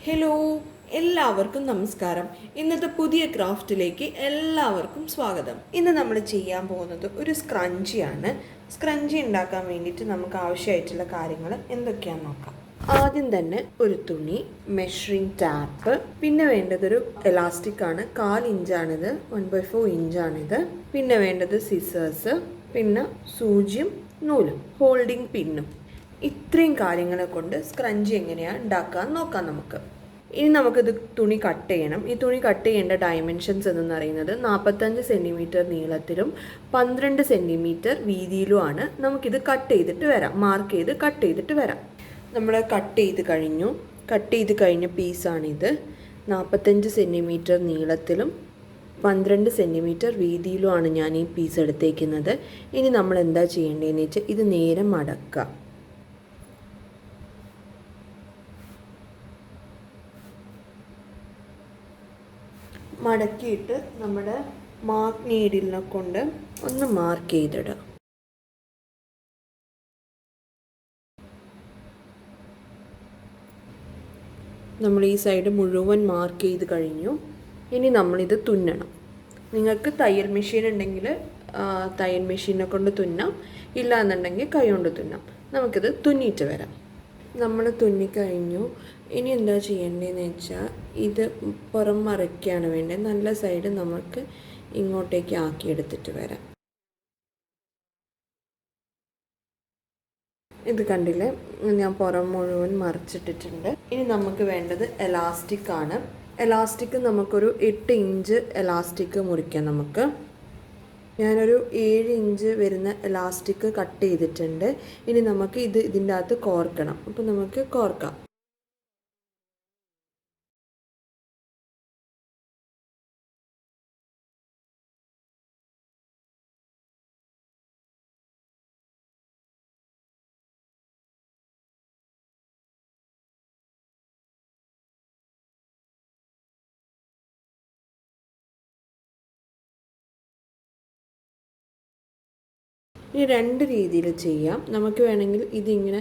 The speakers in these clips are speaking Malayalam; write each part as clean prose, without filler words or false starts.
ഹലോ, എല്ലാവർക്കും നമസ്കാരം. ഇന്നത്തെ പുതിയ ക്രാഫ്റ്റിലേക്ക് എല്ലാവർക്കും സ്വാഗതം. ഇന്ന് നമ്മൾ ചെയ്യാൻ പോകുന്നത് ഒരു സ്ക്രഞ്ചിയാണ്. സ്ക്രഞ്ചി ഉണ്ടാക്കാൻ വേണ്ടിയിട്ട് നമുക്ക് ആവശ്യമായിട്ടുള്ള കാര്യങ്ങൾ എന്തൊക്കെയാണെന്ന് നോക്കാം. ആദ്യം തന്നെ ഒരു തുണി, മെഷറിംഗ് ടാപ്പ്, പിന്നെ വേണ്ടതൊരു എലാസ്റ്റിക് ആണ്. 1/4 ഇഞ്ചാണിത്, 1/4 ഇഞ്ചാണിത്. പിന്നെ വേണ്ടത് സിസേഴ്സ്, പിന്നെ സൂചിയും നൂലും, ഹോൾഡിംഗ് പിന്നും. ഇത്രയും കാര്യങ്ങളെ കൊണ്ട് സ്ക്രഞ്ചി എങ്ങനെയാണ് ഉണ്ടാക്കാൻ നോക്കാം നമുക്ക്. ഇനി നമുക്കിത് തുണി കട്ട് ചെയ്യണം. ഈ തുണി കട്ട് ചെയ്യേണ്ട ഡയമെൻഷൻസ് എന്ന് പറയുന്നത് 45 സെൻറ്റിമീറ്റർ നീളത്തിലും 12 സെൻറ്റിമീറ്റർ വീതിയിലുമാണ്. നമുക്കിത് കട്ട് ചെയ്തിട്ട് വരാം, മാർക്ക് ചെയ്ത് കട്ട് ചെയ്തിട്ട് വരാം. നമ്മൾ കട്ട് ചെയ്ത് കഴിഞ്ഞ പീസാണിത്. 45 സെൻറ്റിമീറ്റർ നീളത്തിലും 12 സെൻറ്റിമീറ്റർ വീതിയിലുമാണ് ഞാൻ ഈ പീസ് എടുത്തേക്കുന്നത്. ഇനി നമ്മൾ എന്താ ചെയ്യേണ്ടതെന്ന് വെച്ചാൽ ഇത് നേരെ മടക്കുക. മടക്കിയിട്ട് നമ്മുടെ മാർക്ക് നീഡിലിനെ കൊണ്ട് ഒന്ന് മാർക്ക് ചെയ്തിടുക. നമ്മൾ ഈ സൈഡ് മുഴുവൻ മാർക്ക് ചെയ്ത് കഴിഞ്ഞു. ഇനി നമ്മളിത് തുന്നണം. നിങ്ങൾക്ക് തയ്യൽ മെഷീൻ ഉണ്ടെങ്കിൽ തയ്യൽ മെഷീനെ കൊണ്ട് തുന്നാം, ഇല്ല എന്നുണ്ടെങ്കിൽ കൈ കൊണ്ട് തുന്നാം. നമുക്കിത് തുന്നിയിട്ട് വരാം. നമ്മൾ തുന്നിക്കഴിഞ്ഞു. ഇനി എന്താ ചെയ്യേണ്ടതെന്ന് വെച്ചാൽ ഇത് പുറം മറയ്ക്കാണ് വേണ്ടത്. നല്ല സൈഡ് നമുക്ക് ഇങ്ങോട്ടേക്ക് ആക്കിയെടുത്തിട്ട് വരാം. ഇത് കണ്ടില്ലേ, ഞാൻ പുറം മുഴുവൻ മറിച്ചിട്ടിട്ടുണ്ട്. ഇനി നമുക്ക് വേണ്ടത് എലാസ്റ്റിക് ആണ്. എലാസ്റ്റിക് നമുക്കൊരു 8 ഇഞ്ച് എലാസ്റ്റിക് മുറിക്കാം. ഞാനൊരു 7 ഇഞ്ച് വരുന്ന എലാസ്റ്റിക് കട്ട് ചെയ്തിട്ടുണ്ട്. ഇനി നമുക്ക് ഇതിൻ്റെ അകത്ത് കോർക്കണം. അപ്പോൾ നമുക്ക് കോർക്കാം. ഇനി 2 രീതിയിൽ ചെയ്യാം. നമുക്ക് വേണമെങ്കിൽ ഇതിങ്ങനെ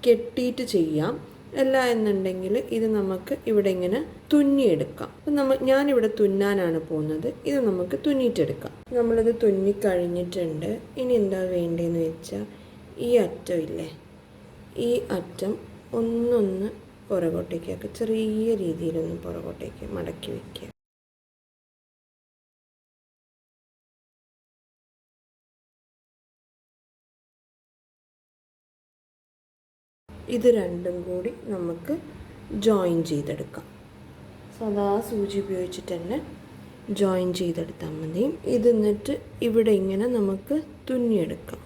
കെട്ടിയിട്ട് ചെയ്യാം, അല്ല എന്നുണ്ടെങ്കിൽ ഇത് നമുക്ക് ഇവിടെ ഇങ്ങനെ തുന്നിയെടുക്കാം. അപ്പം ഞാനിവിടെ തുന്നാനാണ് പോകുന്നത്. ഇത് നമുക്ക് തുന്നിയിട്ടെടുക്കാം. നമ്മളിത് തുന്നിക്കഴിഞ്ഞിട്ടുണ്ട്. ഇനി എന്താ വേണ്ടതെന്ന് വെച്ചാൽ ഈ അറ്റം ഇല്ലേ, ഈ അറ്റം ഒന്നൊന്ന് പുറകോട്ടേക്കൊക്കെ ചെറിയ രീതിയിലൊന്ന് പുറകോട്ടേക്ക് മടക്കി വയ്ക്കുക. ഇത് രണ്ടും കൂടി നമുക്ക് ജോയിൻ ചെയ്തെടുക്കാം. സാധാ സൂചി ഉപയോഗിച്ചിട്ട് തന്നെ ജോയിൻ ചെയ്തെടുത്താൽ മതി. ഇത് എന്നിട്ട് ഇവിടെ ഇങ്ങനെ നമുക്ക് തുന്നിയെടുക്കാം.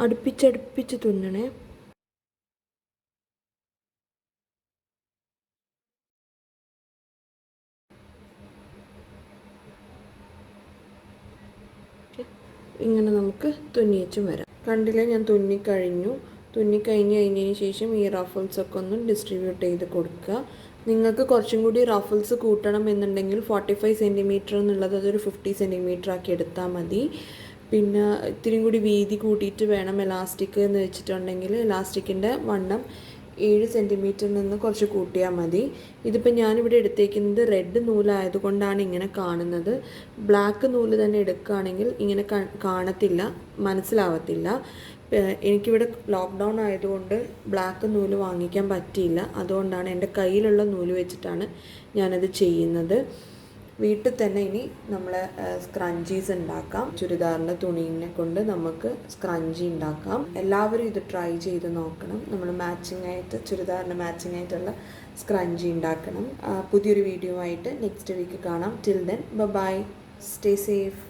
അടുപ്പിച്ചടുപ്പിച്ച് തുന്നണേ. ഇങ്ങനെ നമുക്ക് തുന്നിയേച്ചും വരാം. കണ്ടില്ലേ, ഞാൻ തുന്നിക്കഴിഞ്ഞു. തുന്നിക്കഴിഞ്ഞതിന് ശേഷം ഈ റഫിൾസൊക്കെ ഒന്ന് ഡിസ്ട്രിബ്യൂട്ട് ചെയ്ത് കൊടുക്കുക. നിങ്ങൾക്ക് കുറച്ചും കൂടി റഫിൾസ് കൂട്ടണം എന്നുണ്ടെങ്കിൽ 45 സെൻറ്റിമീറ്റർ എന്നുള്ളത് അതൊരു 50 സെൻറ്റിമീറ്റർ ആക്കി എടുത്താൽ മതി. പിന്നെ ഇത്തിരി കൂടി വീതി കൂട്ടിയിട്ട് വേണം എലാസ്റ്റിക് എന്ന് വെച്ചിട്ടുണ്ടെങ്കിൽ എലാസ്റ്റിക്കിൻ്റെ വണ്ണം 7 സെൻറ്റിമീറ്ററിൽ നിന്ന് കുറച്ച് കൂട്ടിയാൽ മതി. ഇതിപ്പോൾ ഞാനിവിടെ എടുത്തേക്കുന്നത് റെഡ് നൂലായതുകൊണ്ടാണ് ഇങ്ങനെ കാണുന്നത്. ബ്ലാക്ക് നൂല് തന്നെ എടുക്കുകയാണെങ്കിൽ ഇങ്ങനെ കാണത്തില്ല, മനസ്സിലാവത്തില്ല. എനിക്കിവിടെ ലോക്ക്ഡൗൺ ആയതുകൊണ്ട് ബ്ലാക്ക് നൂല് വാങ്ങിക്കാൻ പറ്റിയില്ല. അതുകൊണ്ടാണ് എൻ്റെ കയ്യിലുള്ള നൂല് വെച്ചിട്ടാണ് ഞാനത് ചെയ്യുന്നത്. വീട്ടിൽ തന്നെ ഇനി നമ്മൾ സ്ക്രഞ്ചീസ് ഉണ്ടാക്കാം. ചുരിദാറിൻ്റെ തുണീനെ കൊണ്ട് നമുക്ക് സ്ക്രഞ്ചി ഉണ്ടാക്കാം. എല്ലാവരും ഇത് ട്രൈ ചെയ്ത് നോക്കണം. നമ്മൾ ചുരിദാറിൻ്റെ മാച്ചിങ് ആയിട്ടുള്ള സ്ക്രഞ്ചി ഉണ്ടാക്കണം. പുതിയൊരു വീഡിയോ ആയിട്ട് നെക്സ്റ്റ് വീക്ക് കാണാം. Till then bye, stay safe.